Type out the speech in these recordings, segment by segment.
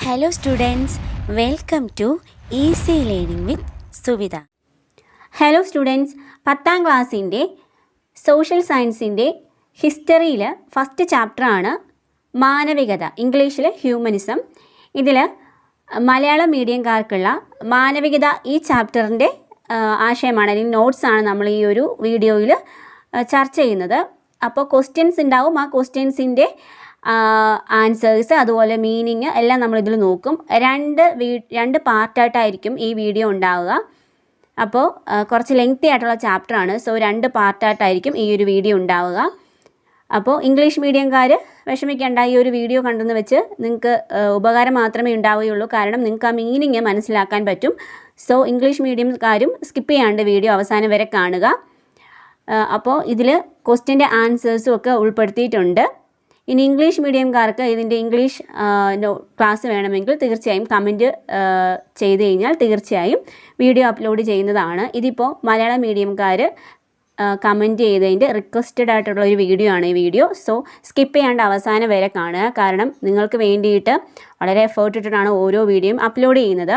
Hello students, welcome to Easy Learning with Suvida. Hello students, 10ാം ക്ലാസ്സിൻ്റെ social സയൻസിൻ്റെ ഹിസ്റ്ററിയിൽ first ചാപ്റ്ററാണ് മാനവികത, ഇംഗ്ലീഷിൽ ഹ്യൂമനിസം. ഇതിൽ മലയാളം മീഡിയംകാർക്കുള്ള മാനവികത ഈ ചാപ്റ്ററിൻ്റെ ആശയമാണ്, അല്ലെങ്കിൽ നോട്ട്സാണ് നമ്മൾ ഈ ഒരു വീഡിയോയിൽ ചർച്ച ചെയ്യുന്നത്. അപ്പോൾ ക്വസ്റ്റ്യൻസ് ഉണ്ടാവും, ആ ക്വസ്റ്റ്യൻസിൻ്റെ ആൻസേഴ്സ് അതുപോലെ മീനിങ് എല്ലാം നമ്മളിതിൽ നോക്കും. രണ്ട് പാർട്ടായിട്ടായിരിക്കും ഈ വീഡിയോ ഉണ്ടാവുക. അപ്പോൾ കുറച്ച് ലെങ്തി ആയിട്ടുള്ള ചാപ്റ്ററാണ്, സോ 2 പാർട്ടായിട്ടായിരിക്കും ഈ ഒരു വീഡിയോ ഉണ്ടാവുക. അപ്പോൾ ഇംഗ്ലീഷ് മീഡിയംകാർ വിഷമിക്കേണ്ട, ഈ ഒരു വീഡിയോ കണ്ടെന്ന് വെച്ച് നിങ്ങൾക്ക് ഉപകാരം മാത്രമേ ഉണ്ടാവുകയുള്ളൂ. കാരണം നിങ്ങൾക്ക് ആ മീനിങ് മനസ്സിലാക്കാൻ പറ്റും. സോ ഇംഗ്ലീഷ് മീഡിയംകാരും സ്കിപ്പ് ചെയ്യാണ്ട് വീഡിയോ അവസാനം വരെ കാണുക. അപ്പോൾ ഇതിൽ ക്വസ്റ്റ്യൻ്റെ ആൻസേഴ്സും ഒക്കെ ഉൾപ്പെടുത്തിയിട്ടുണ്ട്. ഇനി ഇംഗ്ലീഷ് മീഡിയംകാർക്ക് ഇതിൻ്റെ ഇംഗ്ലീഷ് ക്ലാസ് വേണമെങ്കിൽ തീർച്ചയായും കമൻറ്റ് ചെയ്ത് കഴിഞ്ഞാൽ തീർച്ചയായും വീഡിയോ അപ്ലോഡ് ചെയ്യുന്നതാണ്. ഇതിപ്പോൾ മലയാളം മീഡിയംകാർ കമൻറ്റ് ചെയ്തതിൻ്റെ റിക്വസ്റ്റഡ് ആയിട്ടുള്ള ഒരു വീഡിയോ ആണ് ഈ വീഡിയോ. സോ സ്കിപ്പ് ചെയ്യാണ്ട് അവസാനം വരെ കാണുക. കാരണം നിങ്ങൾക്ക് വേണ്ടിയിട്ട് വളരെ എഫേർട്ട് ഇട്ടിട്ടാണ് ഓരോ വീഡിയോയും അപ്ലോഡ് ചെയ്യുന്നത്.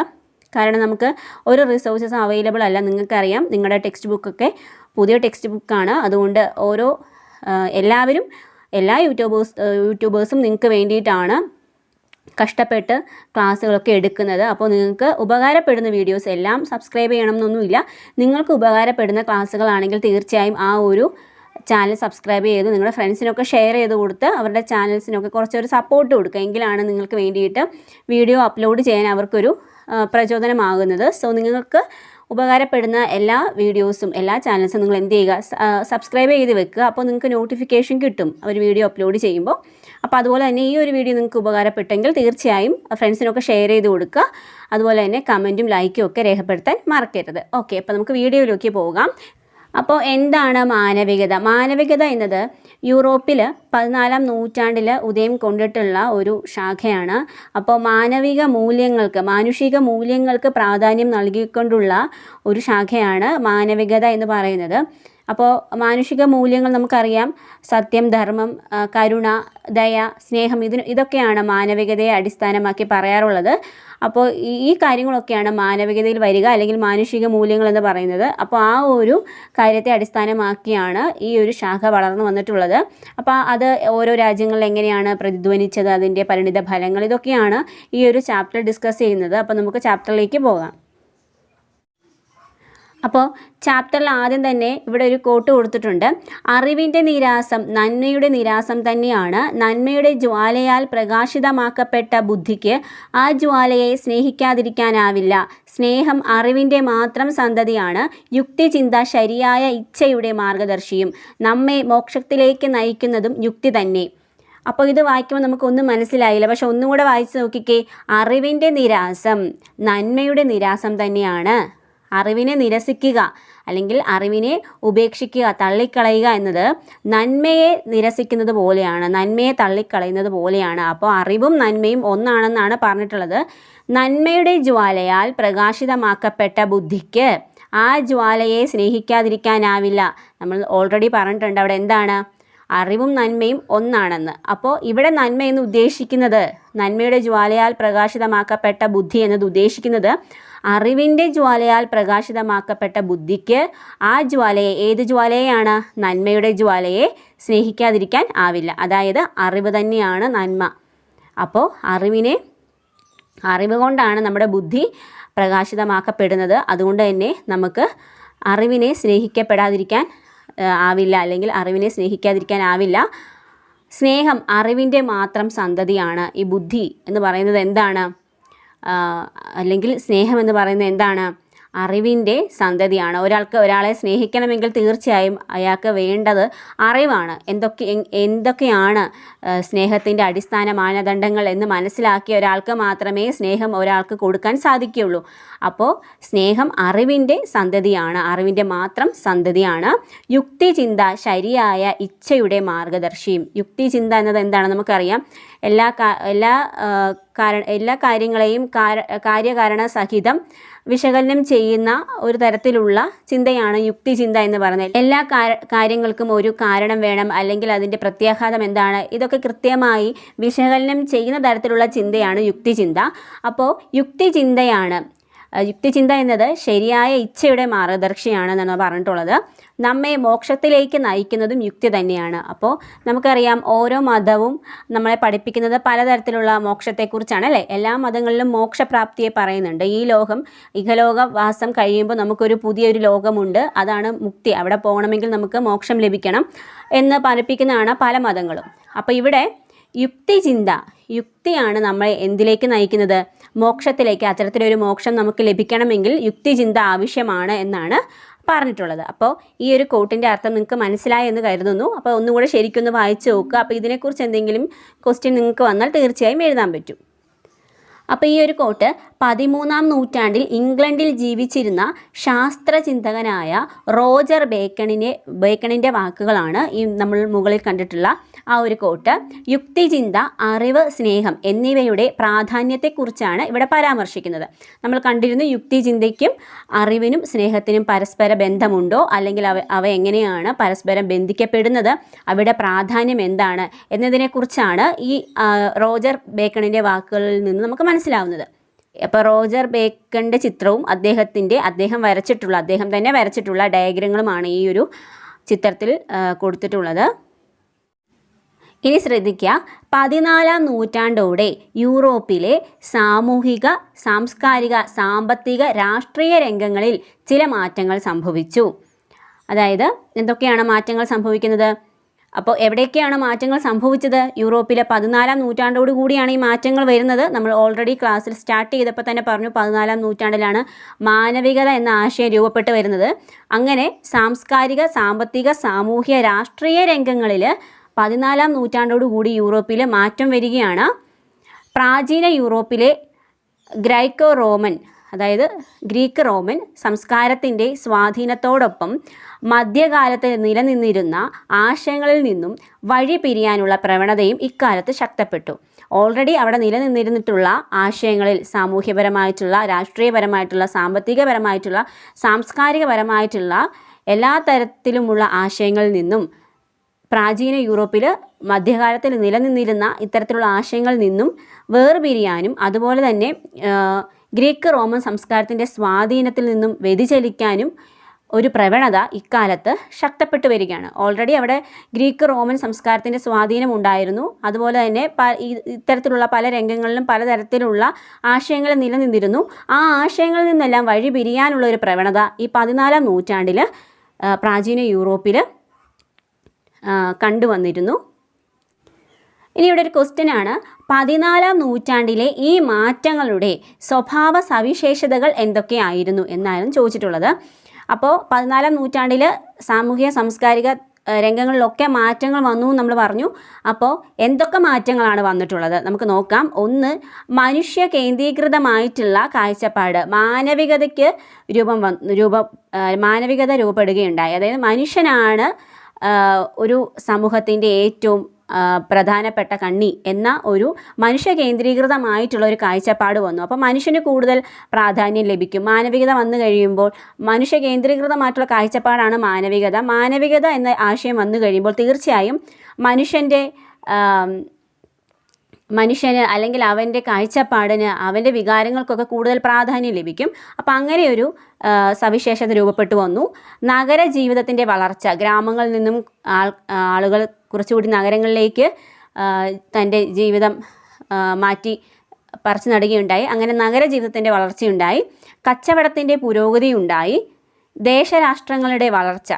കാരണം നമുക്ക് ഒരു റിസോഴ്സസും അവൈലബിൾ അല്ല. നിങ്ങൾക്കറിയാം, നിങ്ങളുടെ ടെക്സ്റ്റ് ബുക്കൊക്കെ പുതിയ ടെക്സ്റ്റ് ബുക്കാണ്. അതുകൊണ്ട് എല്ലാ യൂട്യൂബേഴ്സും നിങ്ങൾക്ക് വേണ്ടിയിട്ടാണ് കഷ്ടപ്പെട്ട് ക്ലാസ്സുകളൊക്കെ എടുക്കുന്നത്. അപ്പോൾ നിങ്ങൾക്ക് ഉപകാരപ്പെടുന്ന വീഡിയോസ് എല്ലാം സബ്സ്ക്രൈബ് ചെയ്യണമെന്നൊന്നുമില്ല. നിങ്ങൾക്ക് ഉപകാരപ്പെടുന്ന ക്ലാസ്സുകളാണെങ്കിൽ തീർച്ചയായും ആ ഒരു ചാനൽ സബ്സ്ക്രൈബ് ചെയ്ത് നിങ്ങളുടെ ഫ്രണ്ട്സിനൊക്കെ ഷെയർ ചെയ്ത് കൊടുത്ത് അവരുടെ ചാനൽസിനൊക്കെ കുറച്ചൊരു സപ്പോർട്ട് കൊടുക്കുക. എങ്കിലാണ് നിങ്ങൾക്ക് വേണ്ടിയിട്ട് വീഡിയോ അപ്ലോഡ് ചെയ്യാൻ അവർക്കൊരു പ്രചോദനമാകുന്നത്. സോ നിങ്ങൾക്ക് ഉപകാരപ്പെടുന്ന എല്ലാ വീഡിയോസും എല്ലാ ചാനൽസും നിങ്ങൾ എന്ത് ചെയ്യുക, സബ്സ്ക്രൈബ് ചെയ്ത് വെക്കുക. അപ്പോൾ നിങ്ങൾക്ക് നോട്ടിഫിക്കേഷൻ കിട്ടും ഒരു വീഡിയോ അപ്ലോഡ് ചെയ്യുമ്പോൾ. അപ്പോൾ അതുപോലെ തന്നെ ഈ ഒരു വീഡിയോ നിങ്ങൾക്ക് ഉപകാരപ്പെട്ടെങ്കിൽ തീർച്ചയായും ഫ്രണ്ട്സിനൊക്കെ ഷെയർ ചെയ്ത് കൊടുക്കുക. അതുപോലെ തന്നെ കമൻറ്റും ലൈക്കും ഒക്കെ രേഖപ്പെടുത്താൻ മറക്കരുത്. ഓക്കെ, അപ്പോൾ നമുക്ക് വീഡിയോയിലേക്ക് പോകാം. അപ്പോൾ എന്താണ് മാനവികത? മാനവികത എന്നത് യൂറോപ്പിൽ 14ാം നൂറ്റാണ്ടിൽ ഉദയം കൊണ്ടിട്ടുള്ള ഒരു ശാഖയാണ്. അപ്പോൾ മാനുഷിക മൂല്യങ്ങൾക്ക് പ്രാധാന്യം നൽകിക്കൊണ്ടുള്ള ഒരു ശാഖയാണ് മാനവികത എന്ന് പറയുന്നത്. അപ്പോൾ മാനുഷിക മൂല്യങ്ങൾ നമുക്കറിയാം, സത്യം, ധർമ്മം, കരുണ, ദയ, സ്നേഹം, ഇതൊക്കെയാണ് മാനവികതയെ അടിസ്ഥാനമാക്കി പറയാറുള്ളത്. അപ്പോൾ ഈ കാര്യങ്ങളൊക്കെയാണ് മാനവികതയിൽ വരിക, അല്ലെങ്കിൽ മാനുഷിക മൂല്യങ്ങൾ എന്ന് പറയുന്നത്. അപ്പോൾ ആ ഒരു കാര്യത്തെ അടിസ്ഥാനമാക്കിയാണ് ഈ ഒരു ശാഖ വളർന്നു വന്നിട്ടുള്ളത്. അപ്പോൾ അത് ഓരോ രാജ്യങ്ങളിൽ എങ്ങനെയാണ് പ്രതിധ്വനിച്ചത്, അതിൻ്റെ പരിണിത ഫലങ്ങൾ, ഇതൊക്കെയാണ് ഈ ഒരു ചാപ്റ്റർ ഡിസ്കസ് ചെയ്യുന്നത്. അപ്പോൾ നമുക്ക് ചാപ്റ്ററിലേക്ക് പോകാം. അപ്പോൾ ചാപ്റ്ററിൽ ആദ്യം തന്നെ ഇവിടെ ഒരു കോട്ട് കൊടുത്തിട്ടുണ്ട്. അറിവിൻ്റെ നിരാസം നന്മയുടെ നിരാസം തന്നെയാണ്. നന്മയുടെ ജ്വാലയാൽ പ്രകാശിതമാക്കപ്പെട്ട ബുദ്ധിക്ക് ആ ജ്വാലയെ സ്നേഹിക്കാതിരിക്കാനാവില്ല. സ്നേഹം അറിവിൻ്റെ മാത്രം സന്തതിയാണ്. യുക്തിചിന്ത ശരിയായ ഇച്ഛയുടെ മാർഗദർശിയും. നമ്മെ മോക്ഷത്തിലേക്ക് നയിക്കുന്നതും യുക്തി തന്നെ. അപ്പോൾ ഇത് വായിക്കുമ്പോൾ നമുക്കൊന്നും മനസ്സിലായില്ല, പക്ഷെ ഒന്നും കൂടെ വായിച്ച് നോക്കിക്കേ. അറിവിൻ്റെ നിരാസം നന്മയുടെ നിരാസം തന്നെയാണ്. അറിവിനെ നിരസിക്കുക അല്ലെങ്കിൽ അറിവിനെ ഉപേക്ഷിക്കുക, തള്ളിക്കളയുക എന്നത് നന്മയെ നിരസിക്കുന്നത് പോലെയാണ്, നന്മയെ തള്ളിക്കളയുന്നത് പോലെയാണ്. അപ്പോൾ അറിവും നന്മയും ഒന്നാണെന്നാണ് പറഞ്ഞിട്ടുള്ളത്. നന്മയുടെ ജ്വാലയാൽ പ്രകാശിതമാക്കപ്പെട്ട ബുദ്ധിക്ക് ആ ജ്വാലയെ സ്നേഹിക്കാതിരിക്കാനാവില്ല. നമ്മൾ ഓൾറെഡി പറഞ്ഞിട്ടുണ്ട് അവിടെ എന്താണ്, അറിവും നന്മയും ഒന്നാണെന്ന്. അപ്പോൾ ഇവിടെ നന്മ എന്ന് ഉദ്ദേശിക്കുന്നത്, നന്മയുടെ ജ്വാലയാൽ പ്രകാശിതമാക്കപ്പെട്ട ബുദ്ധി എന്നത് ഉദ്ദേശിക്കുന്നത് അറിവിൻ്റെ ജ്വാലയാൽ പ്രകാശിതമാക്കപ്പെട്ട ബുദ്ധിക്ക് ആ ജ്വാലയെ, ഏത് ജ്വാലയെയാണ്, നന്മയുടെ ജ്വാലയെ സ്നേഹിക്കാതിരിക്കാൻ ആവില്ല. അതായത് അറിവ് തന്നെയാണ് നന്മ. അപ്പോൾ അറിവ് കൊണ്ടാണ് നമ്മുടെ ബുദ്ധി പ്രകാശിതമാക്കപ്പെടുന്നത്. അതുകൊണ്ട് തന്നെ നമുക്ക് അറിവിനെ സ്നേഹിക്കപ്പെടാതിരിക്കാൻ ആവില്ല, അല്ലെങ്കിൽ അറിവിനെ സ്നേഹിക്കാതിരിക്കാൻ ആവില്ല. സ്നേഹം അറിവിൻ്റെ മാത്രം സന്തതിയാണ്. ഈ ബുദ്ധി എന്ന് പറയുന്നത് എന്താണ്, അല്ലെങ്കിൽ സ്നേഹം എന്ന് പറയുന്നത് എന്താണ്, അറിവിൻ്റെ സന്തതിയാണ്. ഒരാളെ സ്നേഹിക്കണമെങ്കിൽ തീർച്ചയായും അയാൾക്ക് വേണ്ടത് അറിവാണ്. എന്തൊക്കെയാണ് സ്നേഹത്തിൻ്റെ അടിസ്ഥാന മാനദണ്ഡങ്ങൾ എന്ന് മനസ്സിലാക്കിയ ഒരാൾക്ക് മാത്രമേ സ്നേഹം ഒരാൾക്ക് കൊടുക്കാൻ സാധിക്കുകയുള്ളൂ. അപ്പോൾ സ്നേഹം അറിവിൻ്റെ സന്തതിയാണ്, അറിവിൻ്റെ മാത്രം സന്തതിയാണ്. യുക്തിചിന്ത ശരിയായ ഇച്ഛയുടെ മാർഗദർശിയും. യുക്തിചിന്ത എന്നത് എന്താണ് നമുക്കറിയാം. എല്ലാ കാര്യങ്ങളെയും കാര്യകാരണ സഹിതം വിശകലനം ചെയ്യുന്ന ഒരു തരത്തിലുള്ള ചിന്തയാണ് യുക്തിചിന്ത എന്ന് പറയുന്നത്. എല്ലാ കാര്യങ്ങൾക്കും ഒരു കാരണം വേണം, അല്ലെങ്കിൽ അതിൻ്റെ പ്രത്യാഘാതം എന്താണ്, ഇതൊക്കെ കൃത്യമായി വിശകലനം ചെയ്യുന്ന തരത്തിലുള്ള ചിന്തയാണ് യുക്തിചിന്ത. അപ്പോൾ യുക്തിചിന്ത എന്നത് ശരിയായ ഇച്ഛയുടെ മാർഗദർശിയാണെന്നാണ് പറഞ്ഞിട്ടുള്ളത്. നമ്മെ മോക്ഷത്തിലേക്ക് നയിക്കുന്നതും യുക്തി തന്നെയാണ്. അപ്പോൾ നമുക്കറിയാം ഓരോ മതവും നമ്മളെ പഠിപ്പിക്കുന്നത് പലതരത്തിലുള്ള മോക്ഷത്തെക്കുറിച്ചാണ് അല്ലേ. എല്ലാ മതങ്ങളിലും മോക്ഷപ്രാപ്തിയെ പറയുന്നുണ്ട്. ഈ ലോകം ഇഹലോകവാസം കഴിയുമ്പോൾ നമുക്കൊരു പുതിയൊരു ലോകമുണ്ട്, അതാണ് മുക്തി, അവിടെ പോകണമെങ്കിൽ നമുക്ക് മോക്ഷം ലഭിക്കണം എന്ന് പഠിപ്പിക്കുന്നതാണ് പല മതങ്ങളും. അപ്പോൾ ഇവിടെ യുക്തിയാണ് നമ്മളെ എന്തിലേക്ക് നയിക്കുന്നത്? മോക്ഷത്തിലേക്ക്. അത്തരത്തിലൊരു മോക്ഷം നമുക്ക് ലഭിക്കണമെങ്കിൽ യുക്തിചിന്ത ആവശ്യമാണ് എന്നാണ് പറഞ്ഞിട്ടുള്ളത്. അപ്പോൾ ഈ ഒരു കോട്ടിൻ്റെ അർത്ഥം നിങ്ങൾക്ക് മനസ്സിലായി എന്ന് കരുതുന്നു. അപ്പോൾ ഒന്നുകൂടെ ശരിക്കൊന്ന് വായിച്ച് നോക്കുക. അപ്പോൾ ഇതിനെക്കുറിച്ച് എന്തെങ്കിലും ക്വസ്റ്റ്യൻ നിങ്ങൾക്ക് വന്നാൽ തീർച്ചയായും എഴുതാൻ പറ്റും. അപ്പോൾ ഈ ഒരു കോട്ട് 13-ാം നൂറ്റാണ്ടിൽ ഇംഗ്ലണ്ടിൽ ജീവിച്ചിരുന്ന ശാസ്ത്രചിന്തകനായ റോജർ ബേക്കണിൻ്റെ വാക്കുകളാണ് ഈ നമ്മൾ മുകളിൽ കണ്ടിട്ടുള്ള ആ ഒരു കോട്ട്. യുക്തിചിന്ത, അറിവ്, സ്നേഹം എന്നിവയുടെ പ്രാധാന്യത്തെക്കുറിച്ചാണ് ഇവിടെ പരാമർശിക്കുന്നത്. നമ്മൾ കണ്ടിരുന്നു യുക്തിചിന്തയ്ക്കും അറിവിനും സ്നേഹത്തിനും പരസ്പര ബന്ധമുണ്ടോ, അല്ലെങ്കിൽ അവ എങ്ങനെയാണ് പരസ്പരം ബന്ധിക്കപ്പെടുന്നത്, അവയുടെ പ്രാധാന്യം എന്താണ് എന്നതിനെക്കുറിച്ചാണ് ഈ റോജർ ബേക്കണിൻ്റെ വാക്കുകളിൽ നിന്ന് നമുക്ക് മനസ്സിലാവുന്നത്. അപ്പോൾ റോജർ ബേക്കണിൻ്റെ ചിത്രവും അദ്ദേഹം തന്നെ വരച്ചിട്ടുള്ള ഡയഗ്രങ്ങളുമാണ് ഈ ഒരു ചിത്രത്തിൽ കൊടുത്തിട്ടുള്ളത്. ഇനി ശ്രദ്ധിക്കുക, 14-ാം നൂറ്റാണ്ടോടെ യൂറോപ്പിലെ സാമൂഹിക, സാംസ്കാരിക, സാമ്പത്തിക, രാഷ്ട്രീയ രംഗങ്ങളിൽ ചില മാറ്റങ്ങൾ സംഭവിച്ചു. അതായത് എന്തൊക്കെയാണ് മാറ്റങ്ങൾ സംഭവിക്കുന്നത്? അപ്പോൾ എവിടെയൊക്കെയാണ് മാറ്റങ്ങൾ സംഭവിച്ചത്? യൂറോപ്പിലെ 14-ാം നൂറ്റാണ്ടോട് കൂടിയാണ് ഈ മാറ്റങ്ങൾ വരുന്നത്. നമ്മൾ ഓൾറെഡി ക്ലാസ്സിൽ സ്റ്റാർട്ട് ചെയ്തപ്പോൾ തന്നെ പറഞ്ഞു 14-ാം നൂറ്റാണ്ടിലാണ് മാനവികത എന്ന ആശയം രൂപപ്പെട്ട് വരുന്നത്. അങ്ങനെ സാംസ്കാരിക, സാമ്പത്തിക, സാമൂഹ്യ, രാഷ്ട്രീയ രംഗങ്ങളിൽ 14-ാം നൂറ്റാണ്ടോട് കൂടി യൂറോപ്പിൽ മാറ്റം വരികയാണ്. പ്രാചീന യൂറോപ്പിലെ ഗ്രീക്ക് റോമൻ സംസ്കാരത്തിൻ്റെ സ്വാധീനത്തോടൊപ്പം മധ്യകാലത്ത് നിലനിന്നിരുന്ന ആശയങ്ങളിൽ നിന്നും വഴി പിരിയാനുള്ള പ്രവണതയും ഇക്കാലത്ത് ശക്തപ്പെട്ടു. ഓൾറെഡി അവിടെ നിലനിന്നിരുന്നിട്ടുള്ള ആശയങ്ങളിൽ സാമൂഹ്യപരമായിട്ടുള്ള, രാഷ്ട്രീയപരമായിട്ടുള്ള, സാമ്പത്തികപരമായിട്ടുള്ള, സാംസ്കാരികപരമായിട്ടുള്ള എല്ലാ തരത്തിലുമുള്ള ആശയങ്ങളിൽ നിന്നും പ്രാചീന യൂറോപ്പിൽ മധ്യകാലത്തിൽ നിലനിന്നിരുന്ന ഇത്തരത്തിലുള്ള ആശയങ്ങളിൽ നിന്നും വേർപിരിയാനും അതുപോലെ തന്നെ ഗ്രീക്ക് റോമൻ സംസ്കാരത്തിൻ്റെ സ്വാധീനത്തിൽ നിന്നും വ്യതിചലിക്കാനും ഒരു പ്രവണത ഇക്കാലത്ത് ശക്തപ്പെട്ടു വരികയാണ്. ഓൾറെഡി അവിടെ ഗ്രീക്ക് റോമൻ സംസ്കാരത്തിൻ്റെ സ്വാധീനം ഉണ്ടായിരുന്നു. അതുപോലെ തന്നെ ഇത്തരത്തിലുള്ള പല രംഗങ്ങളിലും പലതരത്തിലുള്ള ആശയങ്ങൾ നിലനിന്നിരുന്നു. ആ ആശയങ്ങളിൽ നിന്നെല്ലാം വഴി പിരിയാനുള്ള ഒരു പ്രവണത ഈ 14-ാം നൂറ്റാണ്ടിൽ പ്രാചീന യൂറോപ്പിൽ കണ്ടുവന്നിരുന്നു. ഇനി ഇവിടെ ഒരു ക്വസ്റ്റ്യൻ ആണ്, 14-ാം നൂറ്റാണ്ടിലെ ഈ മാറ്റങ്ങളുടെ സ്വഭാവ സവിശേഷതകൾ എന്തൊക്കെയായിരുന്നു എന്നാണ് ചോദിച്ചിട്ടുള്ളത്. അപ്പോൾ 14-ാം നൂറ്റാണ്ടിൽ സാമൂഹിക, സാംസ്കാരിക രംഗങ്ങളിലൊക്കെ മാറ്റങ്ങൾ വന്നു നമ്മൾ പറഞ്ഞു. അപ്പോൾ എന്തൊക്കെ മാറ്റങ്ങളാണ് വന്നിട്ടുള്ളത് നമുക്ക് നോക്കാം. ഒന്ന്, മനുഷ്യ കേന്ദ്രീകൃതമായിട്ടുള്ള കാഴ്ചപ്പാട്, മാനവികതയ്ക്ക് മാനവികത രൂപപ്പെടുകയുണ്ടായി. അതായത് മനുഷ്യനാണ് ഒരു സമൂഹത്തിൻ്റെ ഏറ്റവും പ്രധാനപ്പെട്ട കണ്ണി എന്ന ഒരു മനുഷ്യ കേന്ദ്രീകൃതമായിട്ടുള്ള ഒരു കാഴ്ചപ്പാട് വന്നു. അപ്പോൾ മനുഷ്യന് കൂടുതൽ പ്രാധാന്യം ലഭിക്കും. മാനവികത വന്നു കഴിയുമ്പോൾ മനുഷ്യ കേന്ദ്രീകൃതമായിട്ടുള്ള കാഴ്ചപ്പാടാണ് മാനവികത. മാനവികത എന്ന ആശയം വന്നു കഴിയുമ്പോൾ തീർച്ചയായും മനുഷ്യന് അല്ലെങ്കിൽ അവൻ്റെ കാഴ്ചപ്പാടിന്, അവൻ്റെ വികാരങ്ങൾക്കൊക്കെ കൂടുതൽ പ്രാധാന്യം ലഭിക്കും. അപ്പം അങ്ങനെയൊരു സവിശേഷത രൂപപ്പെട്ടു വന്നു. നഗര ജീവിതത്തിൻ്റെ വളർച്ച, ഗ്രാമങ്ങളിൽ നിന്നും ആളുകൾ കുറച്ചുകൂടി നഗരങ്ങളിലേക്ക് തൻ്റെ ജീവിതം മാറ്റി പറിച്ചു നടുകയുണ്ടായി. അങ്ങനെ നഗര ജീവിതത്തിൻ്റെ വളർച്ചയുണ്ടായി. കച്ചവടത്തിൻ്റെ പുരോഗതി ഉണ്ടായി. ദേശരാഷ്ട്രങ്ങളുടെ വളർച്ച,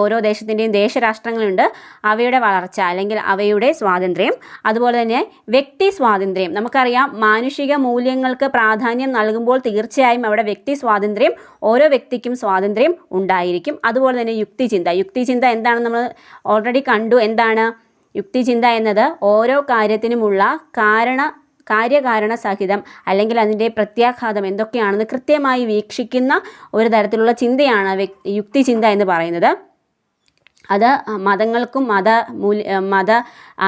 ഓരോ ദേശത്തിൻ്റെയും ദേശരാഷ്ട്രങ്ങളുണ്ട്, അവയുടെ വളർച്ച അല്ലെങ്കിൽ അവയുടെ സ്വാതന്ത്ര്യം. അതുപോലെ തന്നെ വ്യക്തി സ്വാതന്ത്ര്യം. നമുക്കറിയാം മാനുഷിക മൂല്യങ്ങൾക്ക് പ്രാധാന്യം നൽകുമ്പോൾ തീർച്ചയായും അവിടെ വ്യക്തി സ്വാതന്ത്ര്യം, ഓരോ വ്യക്തിക്കും സ്വാതന്ത്ര്യം ഉണ്ടായിരിക്കും. അതുപോലെ തന്നെ യുക്തിചിന്ത എന്താണെന്ന് നമ്മൾ ഓൾറെഡി കണ്ടു. എന്താണ് യുക്തിചിന്ത എന്നത്? ഓരോ കാര്യത്തിനുമുള്ള കാര്യകാരണ സഹിതം അല്ലെങ്കിൽ അതിൻ്റെ പ്രത്യാഘാതം എന്തൊക്കെയാണെന്ന് കൃത്യമായി വീക്ഷിക്കുന്ന ഒരു തരത്തിലുള്ള ചിന്തയാണ് യുക്തിചിന്ത എന്ന് പറയുന്നത്. അത് മതങ്ങൾക്കും മത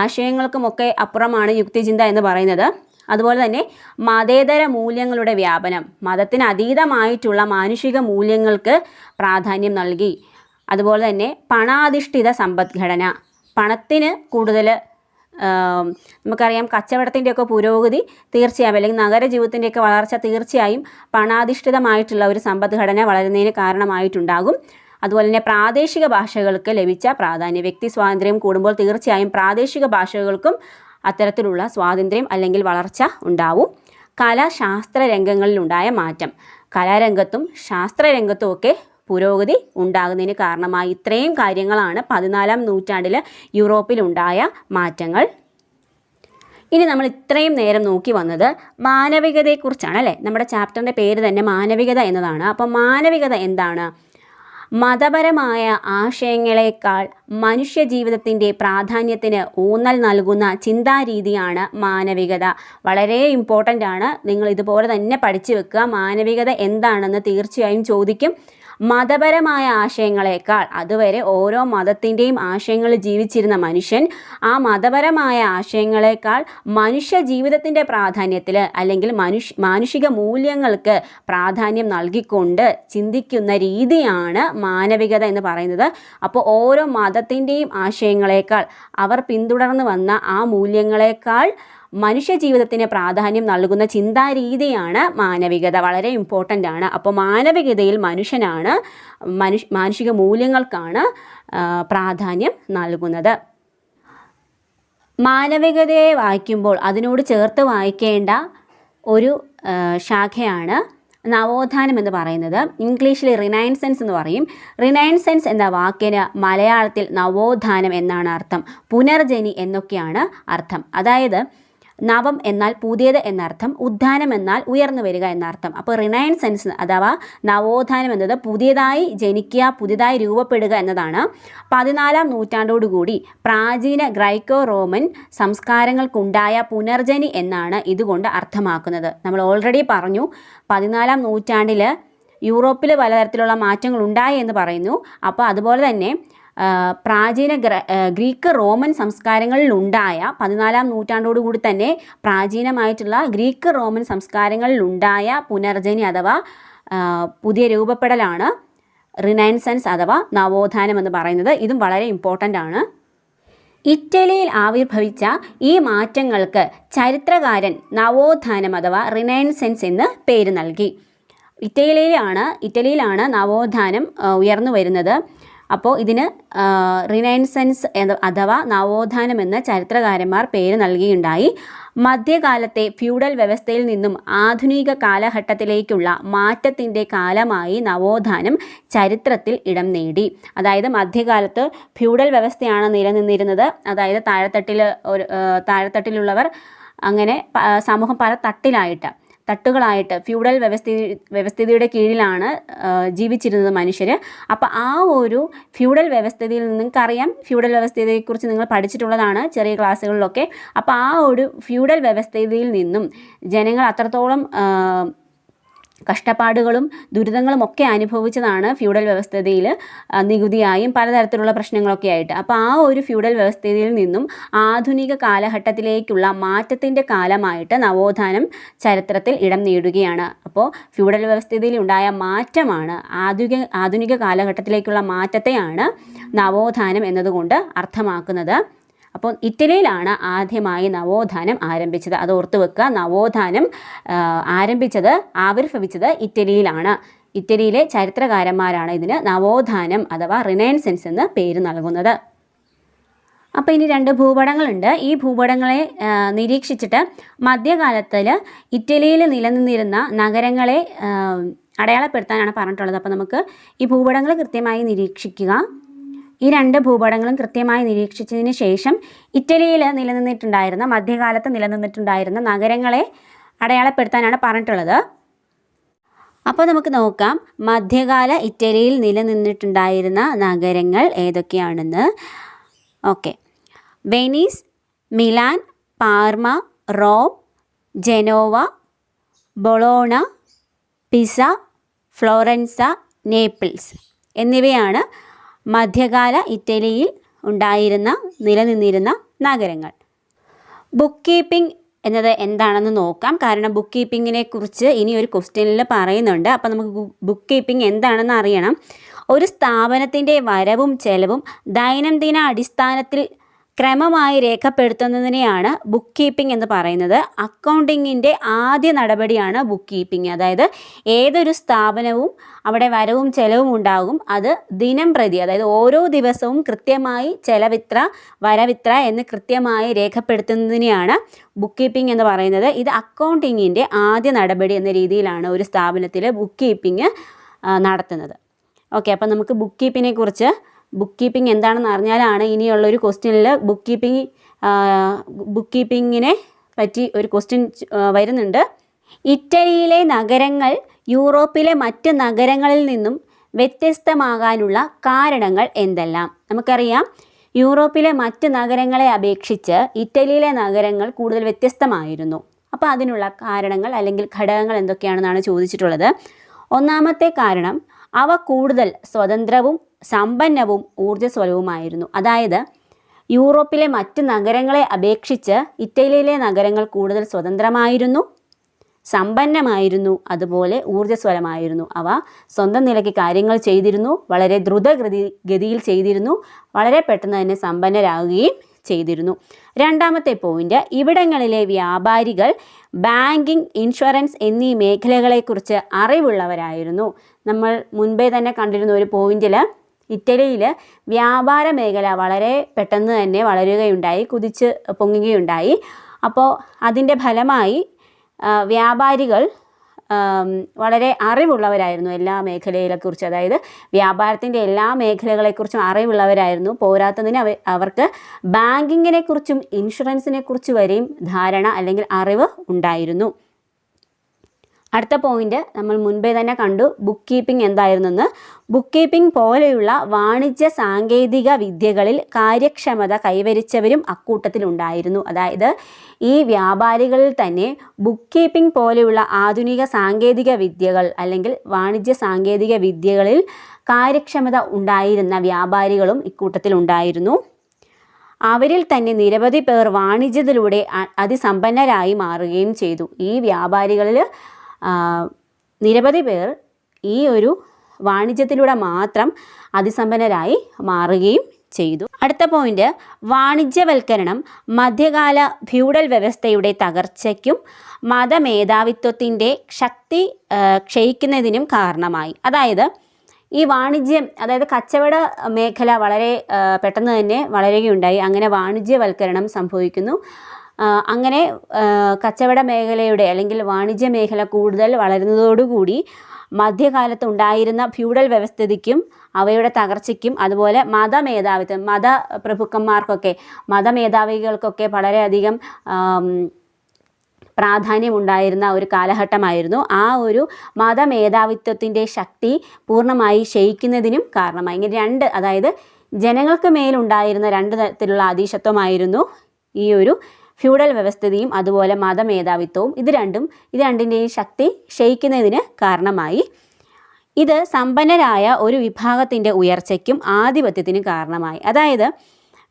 ആശയങ്ങൾക്കുമൊക്കെ അപ്പുറമാണ് യുക്തിചിന്ത എന്ന് പറയുന്നത്. അതുപോലെ തന്നെ മതേതര മൂല്യങ്ങളുടെ വ്യാപനം, മതത്തിന് അതീതമായിട്ടുള്ള മാനുഷിക മൂല്യങ്ങൾക്ക് പ്രാധാന്യം നൽകി. അതുപോലെ തന്നെ പണാധിഷ്ഠിത സമ്പദ്ഘടന, പണത്തിന് കൂടുതൽ നമുക്കറിയാം കച്ചവടത്തിൻ്റെയൊക്കെ പുരോഗതി തീർച്ചയായും അല്ലെങ്കിൽ നഗരജീവിതത്തിൻ്റെയൊക്കെ വളർച്ച തീർച്ചയായും പണാധിഷ്ഠിതമായിട്ടുള്ള ഒരു സമ്പദ്ഘടന വളരുന്നതിന് കാരണമായിട്ടുണ്ടാകും. അതുപോലെ തന്നെ പ്രാദേശിക ഭാഷകൾക്ക് ലഭിച്ച പ്രാധാന്യം, വ്യക്തി സ്വാതന്ത്ര്യം കൂടുമ്പോൾ തീർച്ചയായും പ്രാദേശിക ഭാഷകൾക്കും അത്തരത്തിലുള്ള സ്വാതന്ത്ര്യം അല്ലെങ്കിൽ വളർച്ച ഉണ്ടാവും. കലാശാസ്ത്ര രംഗങ്ങളിലുണ്ടായ മാറ്റം, കലാരംഗത്തും ശാസ്ത്രരംഗത്തും ഒക്കെ പുരോഗതി ഉണ്ടാകുന്നതിന് കാരണമായി. ഇത്രയും കാര്യങ്ങളാണ് 14-ാം നൂറ്റാണ്ടിൽ യൂറോപ്പിലുണ്ടായ മാറ്റങ്ങൾ. ഇനി നമ്മൾ ഇത്രയും നേരം നോക്കി വന്നത് മാനവികതയെക്കുറിച്ചാണ് അല്ലേ. നമ്മുടെ ചാപ്റ്ററിൻ്റെ പേര് തന്നെ മാനവികത എന്നതാണ്. അപ്പം മാനവികത എന്താണ്? മതപരമായ ആശയങ്ങളെക്കാൾ മനുഷ്യജീവിതത്തിൻ്റെ പ്രാധാന്യത്തിന് ഊന്നൽ നൽകുന്ന ചിന്താരീതിയാണ് മാനവികത. വളരെ ഇമ്പോർട്ടൻ്റ് ആണ്. നിങ്ങൾ ഇതുപോലെ തന്നെ പഠിച്ചു വെക്കുക. മാനവികത എന്താണെന്ന് തീർച്ചയായും ചോദിക്കും. മതപരമായ ആശയങ്ങളെക്കാൾ, അതുവരെ ഓരോ മതത്തിൻ്റെയും ആശയങ്ങളിൽ ജീവിച്ചിരുന്ന മനുഷ്യൻ ആ മതപരമായ ആശയങ്ങളെക്കാൾ മനുഷ്യ ജീവിതത്തിൻ്റെ പ്രാധാന്യത്തിൽ അല്ലെങ്കിൽ മാനുഷിക മൂല്യങ്ങൾക്ക് പ്രാധാന്യം നൽകിക്കൊണ്ട് ചിന്തിക്കുന്ന രീതിയാണ് മാനവികത എന്ന് പറയുന്നത്. അപ്പോൾ ഓരോ മതത്തിൻ്റെയും ആശയങ്ങളെക്കാൾ, അവർ പിന്തുടർന്ന് വന്ന ആ മൂല്യങ്ങളെക്കാൾ മനുഷ്യ ജീവിതത്തിന് പ്രാധാന്യം നൽകുന്ന ചിന്താരീതിയാണ് മാനവികത. വളരെ ഇമ്പോർട്ടൻ്റ് ആണ്. അപ്പോൾ മാനവികതയിൽ മനുഷ്യനാണ് മാനുഷിക മൂല്യങ്ങൾക്കാണ് പ്രാധാന്യം നൽകുന്നത്. മാനവികതയെ വായിക്കുമ്പോൾ അതിനോട് ചേർത്ത് വായിക്കേണ്ട ഒരു ശാഖയാണ് നവോത്ഥാനം എന്ന് പറയുന്നത്. ഇംഗ്ലീഷിൽ റിനൈൻസൻസ് എന്ന് പറയും. റിനൈൻസൻസ് എന്ന വാക്കിന് മലയാളത്തിൽ നവോത്ഥാനം എന്നാണ് അർത്ഥം. പുനർജനി എന്നൊക്കെയാണ് അർത്ഥം. അതായത് നവം എന്നാൽ പുതിയത് എന്നർത്ഥം, ഉത്ഥാനം എന്നാൽ ഉയർന്നു വരിക എന്നർത്ഥം. അപ്പോൾ റിനൈൻസൻസ് അഥവാ നവോത്ഥാനം എന്നത് പുതിയതായി ജനിക്കുക, പുതിയതായി രൂപപ്പെടുക എന്നതാണ്. 14-ാം നൂറ്റാണ്ടോടുകൂടി പ്രാചീന ഗ്രൈക്കോ റോമൻ സംസ്കാരങ്ങൾക്കുണ്ടായ പുനർജനി എന്നാണ് ഇതുകൊണ്ട് അർത്ഥമാക്കുന്നത്. നമ്മൾ ഓൾറെഡി പറഞ്ഞു 14-ാം നൂറ്റാണ്ടിൽ യൂറോപ്പിൽ പലതരത്തിലുള്ള മാറ്റങ്ങൾ ഉണ്ടായി എന്ന് പറയുന്നു. അപ്പോൾ അതുപോലെ തന്നെ പ്രാചീന ഗ്രീക്ക് റോമൻ സംസ്കാരങ്ങളിലുണ്ടായ 14-ാം നൂറ്റാണ്ടോടുകൂടി തന്നെ പ്രാചീനമായിട്ടുള്ള ഗ്രീക്ക് റോമൻ സംസ്കാരങ്ങളിലുണ്ടായ പുനർജനി അഥവാ പുതിയ രൂപപ്പെടലാണ് റിനൈൻസൻസ് അഥവാ നവോത്ഥാനം എന്ന് പറയുന്നത്. ഇതും വളരെ ഇമ്പോർട്ടൻ്റ് ആണ്. ഇറ്റലിയിൽ ആവിർഭവിച്ച ഈ മാറ്റങ്ങൾക്ക് ചരിത്രകാരൻ നവോത്ഥാനം അഥവാ റിനൈൻസൻസ് എന്ന് പേര് നൽകി. ഇറ്റലിയിലാണ് നവോത്ഥാനം ഉയർന്നു വരുന്നത്. അപ്പോൾ ഇതിന് റിനൈൻസൻസ് അഥവാ നവോത്ഥാനം എന്ന് ചരിത്രകാരന്മാർ പേര് നൽകിയുണ്ടായി. മധ്യകാലത്തെ ഫ്യൂഡൽ വ്യവസ്ഥയിൽ നിന്നും ആധുനിക കാലഘട്ടത്തിലേക്കുള്ള മാറ്റത്തിൻ്റെ കാലമായി നവോത്ഥാനം ചരിത്രത്തിൽ ഇടം നേടി. അതായത് മധ്യകാലത്ത് ഫ്യൂഡൽ വ്യവസ്ഥയാണ് നിലനിന്നിരുന്നത്. അതായത് താഴെത്തട്ടിലുള്ളവർ അങ്ങനെ സമൂഹം പല തട്ടുകളായിട്ട് ഫ്യൂഡൽ വ്യവസ്ഥിതിയുടെ കീഴിലാണ് ജീവിച്ചിരുന്നത് മനുഷ്യർ. അപ്പോൾ ആ ഒരു ഫ്യൂഡൽ വ്യവസ്ഥിതിയിൽ നിങ്ങൾക്കറിയാം, ഫ്യൂഡൽ വ്യവസ്ഥിതിയെക്കുറിച്ച് നിങ്ങൾ പഠിച്ചിട്ടുള്ളതാണ് ചെറിയ ക്ലാസ്സുകളിലൊക്കെ. അപ്പോൾ ആ ഒരു ഫ്യൂഡൽ വ്യവസ്ഥിതിയിൽ നിന്നും ജനങ്ങൾ അത്രത്തോളം കഷ്ടപ്പാടുകളും ദുരിതങ്ങളും ഒക്കെ അനുഭവിച്ചതാണ് ഫ്യൂഡൽ വ്യവസ്ഥിതിയിൽ, നികുതിയായും പലതരത്തിലുള്ള പ്രശ്നങ്ങളൊക്കെ ആയിട്ട്. അപ്പോൾ ആ ഒരു ഫ്യൂഡൽ വ്യവസ്ഥിതിയിൽ നിന്നും ആധുനിക കാലഘട്ടത്തിലേക്കുള്ള മാറ്റത്തിൻ്റെ കാലമായിട്ട് നവോത്ഥാനം ചരിത്രത്തിൽ ഇടം നേടുകയാണ്. അപ്പോൾ ഫ്യൂഡൽ വ്യവസ്ഥിതിയിൽ ഉണ്ടായ മാറ്റമാണ്, ആധുനിക കാലഘട്ടത്തിലേക്കുള്ള മാറ്റത്തെയാണ് നവോത്ഥാനം എന്നതുകൊണ്ട് അർത്ഥമാക്കുന്നത്. അപ്പോൾ ഇറ്റലിയിലാണ് ആദ്യമായി നവോത്ഥാനം ആരംഭിച്ചത്. അത് ഓർത്തു വെക്കുക. നവോത്ഥാനം ആവിർഭവിച്ചത് ഇറ്റലിയിലാണ്. ഇറ്റലിയിലെ ചരിത്രകാരന്മാരാണ് ഇതിന് നവോത്ഥാനം അഥവാ റിനൈൻസൻസ് എന്ന് പേര് നൽകുന്നത്. അപ്പോൾ ഇനി 2 ഭൂപടങ്ങളുണ്ട്. ഈ ഭൂപടങ്ങളെ നിരീക്ഷിച്ചിട്ട് മധ്യകാലത്തിൽ ഇറ്റലിയിൽ നിലനിന്നിരുന്ന നഗരങ്ങളെ അടയാളപ്പെടുത്താനാണ് പറഞ്ഞിട്ടുള്ളത്. അപ്പോൾ നമുക്ക് ഈ ഭൂപടങ്ങൾ കൃത്യമായി നിരീക്ഷിക്കുക. ഈ 2 ഭൂപടങ്ങളും കൃത്യമായി നിരീക്ഷിച്ചതിന് ശേഷം ഇറ്റലിയിൽ മധ്യകാലത്ത് നിലനിന്നിട്ടുണ്ടായിരുന്ന നഗരങ്ങളെ അടയാളപ്പെടുത്താനാണ് പറഞ്ഞിട്ടുള്ളത്. അപ്പോൾ നമുക്ക് നോക്കാം മധ്യകാല ഇറ്റലിയിൽ നിലനിന്നിട്ടുണ്ടായിരുന്ന നഗരങ്ങൾ ഏതൊക്കെയാണെന്ന്. Okay, Venice, Milan, Parma, Rome, Genoa, Bologna, Pisa, Florence, Naples എന്നിവയാണ് മധ്യകാല ഇറ്റലിയിൽ നിലനിന്നിരുന്ന നഗരങ്ങൾ. ബുക്ക് കീപ്പിംഗ് എന്നത് എന്താണെന്ന് നോക്കാം. കാരണം ബുക്ക് കീപ്പിങ്ങിനെ കുറിച്ച് ഇനി ഒരു ക്വസ്റ്റ്യനിൽ പറയുന്നുണ്ട്. അപ്പോൾ നമുക്ക് ബുക്ക് കീപ്പിംഗ് എന്താണെന്ന് അറിയണം. ഒരു സ്ഥാപനത്തിൻ്റെ വരവും ചെലവും ദൈനംദിന അടിസ്ഥാനത്തിൽ ക്രമമായി രേഖപ്പെടുത്തുന്നതിനെയാണ് ബുക്ക് കീപ്പിംഗ് എന്ന് പറയുന്നത്. അക്കൗണ്ടിങ്ങിൻ്റെ ആദ്യ നടപടിയാണ് ബുക്ക് കീപ്പിംഗ്. അതായത് ഏതൊരു സ്ഥാപനവും അവിടെ വരവും ചെലവും ഉണ്ടാകും. അത് ദിനം പ്രതി, അതായത് ഓരോ ദിവസവും കൃത്യമായി ചെലവിത്ര വരവിത്ര എന്ന് കൃത്യമായി രേഖപ്പെടുത്തുന്നതിനെയാണ് ബുക്ക് കീപ്പിംഗ് എന്ന് പറയുന്നത്. ഇത് അക്കൗണ്ടിങ്ങിൻ്റെ ആദ്യ നടപടി എന്ന രീതിയിലാണ് ഒരു സ്ഥാപനത്തിൽ ബുക്ക് കീപ്പിംഗ് നടത്തുന്നത്. ഓക്കെ, അപ്പോൾ നമുക്ക് ബുക്ക് കീപ്പിംഗ് എന്താണെന്ന് അറിഞ്ഞാലാണ് ഇനിയുള്ളൊരു ക്വസ്റ്റ്യനിൽ ബുക്ക് കീപ്പിങ്ങിനെ പറ്റി ഒരു ക്വസ്റ്റ്യൻ വരുന്നുണ്ട്. ഇറ്റലിയിലെ നഗരങ്ങൾ യൂറോപ്പിലെ മറ്റ് നഗരങ്ങളിൽ നിന്നും വ്യത്യസ്തമാകാനുള്ള കാരണങ്ങൾ എന്തെല്ലാം? നമുക്കറിയാം, യൂറോപ്പിലെ മറ്റ് നഗരങ്ങളെ അപേക്ഷിച്ച് ഇറ്റലിയിലെ നഗരങ്ങൾ കൂടുതൽ വ്യത്യസ്തമായിരുന്നു. അപ്പോൾ അതിനുള്ള കാരണങ്ങൾ അല്ലെങ്കിൽ ഘടകങ്ങൾ എന്തൊക്കെയാണെന്നാണ് ചോദിച്ചിട്ടുള്ളത്. ഒന്നാമത്തെ കാരണം, അവ കൂടുതൽ സ്വതന്ത്രവും സമ്പന്നവും ഊർജ്ജസ്വലവുമായിരുന്നു. അതായത് യൂറോപ്പിലെ മറ്റ് നഗരങ്ങളെ അപേക്ഷിച്ച് ഇറ്റലിയിലെ നഗരങ്ങൾ കൂടുതൽ സ്വതന്ത്രമായിരുന്നു, സമ്പന്നമായിരുന്നു, അതുപോലെ ഊർജ്ജസ്വലമായിരുന്നു. അവ സ്വന്തം നിലയ്ക്ക് കാര്യങ്ങൾ ചെയ്തിരുന്നു, വളരെ ദ്രുതഗതിയിൽ ചെയ്തിരുന്നു, വളരെ പെട്ടെന്ന് തന്നെ സമ്പന്നരാകുകയും ചെയ്തിരുന്നു. രണ്ടാമത്തെ പോയിന്റ്, ഇവിടങ്ങളിലെ വ്യാപാരികൾ ബാങ്കിങ്, ഇൻഷുറൻസ് എന്നീ മേഖലകളെക്കുറിച്ച് അറിവുള്ളവരായിരുന്നു. നമ്മൾ മുൻപേ തന്നെ കണ്ടിരുന്ന ഒരു പോയിന്റിൽ ഇറ്റലിയിൽ വ്യാപാര മേഖല വളരെ പെട്ടെന്ന് തന്നെ വളരുകയുണ്ടായി, കുതിച്ച് പൊങ്ങുകയുണ്ടായി. അപ്പോൾ അതിൻ്റെ ഫലമായി വ്യാപാരികൾ വളരെ അറിവുള്ളവരായിരുന്നു എല്ലാ മേഖലകളെക്കുറിച്ച്. അതായത് വ്യാപാരത്തിൻ്റെ എല്ലാ മേഖലകളെക്കുറിച്ചും അറിവുള്ളവരായിരുന്നു. പോരാത്തതിന് അവർക്ക് ബാങ്കിങ്ങിനെക്കുറിച്ചും ഇൻഷുറൻസിനെക്കുറിച്ച് വരെയും ധാരണ അല്ലെങ്കിൽ അറിവ് ഉണ്ടായിരുന്നു. അടുത്ത പോയിന്റ് നമ്മൾ മുൻപേ തന്നെ കണ്ടു, ബുക്ക് കീപ്പിംഗ് എന്തായിരുന്നെന്ന്. ബുക്ക് കീപ്പിംഗ് പോലെയുള്ള വാണിജ്യ സാങ്കേതിക വിദ്യകളിൽ കാര്യക്ഷമത കൈവരിച്ചവരും അക്കൂട്ടത്തിലുണ്ടായിരുന്നു. അതായത് ഈ വ്യാപാരികളിൽ തന്നെ ബുക്ക് കീപ്പിംഗ് പോലെയുള്ള ആധുനിക സാങ്കേതിക വിദ്യകൾ അല്ലെങ്കിൽ വാണിജ്യ സാങ്കേതിക വിദ്യകളിൽ കാര്യക്ഷമത ഉണ്ടായിരുന്ന വ്യാപാരികളും ഇക്കൂട്ടത്തിലുണ്ടായിരുന്നു. അവരിൽ തന്നെ നിരവധി പേർ വാണിജ്യത്തിലൂടെ അതിസമ്പന്നരായി മാറുകയും ചെയ്തു. ഈ വ്യാപാരികളിൽ നിരവധി പേർ ഈ ഒരു വാണിജ്യത്തിലൂടെ മാത്രം അതിസമ്പന്നരായി മാറുകയും ചെയ്തു. അടുത്ത പോയിന്റ്, വാണിജ്യവൽക്കരണം മധ്യകാല ഫ്യൂഡൽ വ്യവസ്ഥയുടെ തകർച്ചയ്ക്കും മതമേധാവിത്വത്തിൻ്റെ ശക്തി ക്ഷയിക്കുന്നതിനും കാരണമായി. അതായത് ഈ വാണിജ്യം, അതായത് കച്ചവട മേഖല വളരെ പെട്ടെന്ന് തന്നെ വളരുകയുണ്ടായി. അങ്ങനെ വാണിജ്യവൽക്കരണം സംഭവിക്കുന്നു. അങ്ങനെ കച്ചവട മേഖലയുടെ അല്ലെങ്കിൽ വാണിജ്യ മേഖല കൂടുതൽ വളരുന്നതോടുകൂടി മധ്യകാലത്ത് ഉണ്ടായിരുന്ന ഫ്യൂഡൽ വ്യവസ്ഥിതിക്കും അവയുടെ തകർച്ചയ്ക്കും അതുപോലെ മതപ്രഭുക്കന്മാർക്കൊക്കെ മതമേധാവികൾക്കൊക്കെ വളരെയധികം പ്രാധാന്യമുണ്ടായിരുന്ന ഒരു കാലഘട്ടമായിരുന്നു. ആ ഒരു മതമേധാവിത്വത്തിൻ്റെ ശക്തി പൂർണ്ണമായി ക്ഷയിക്കുന്നതിനും കാരണമായി. ഇങ്ങനെ അതായത് ജനങ്ങൾക്ക് മേലുണ്ടായിരുന്ന രണ്ട് തരത്തിലുള്ള അധീശത്വമായിരുന്നു ഈ ഒരു ഫ്യൂഡൽ വ്യവസ്ഥിതിയും അതുപോലെ മതമേധാവിത്വവും. ഇത് രണ്ടിൻ്റെയും ശക്തി ക്ഷയിക്കുന്നതിന് കാരണമായി. ഇത് സമ്പന്നരായ ഒരു വിഭാഗത്തിൻ്റെ ഉയർച്ചയ്ക്കും ആധിപത്യത്തിനും കാരണമായി. അതായത്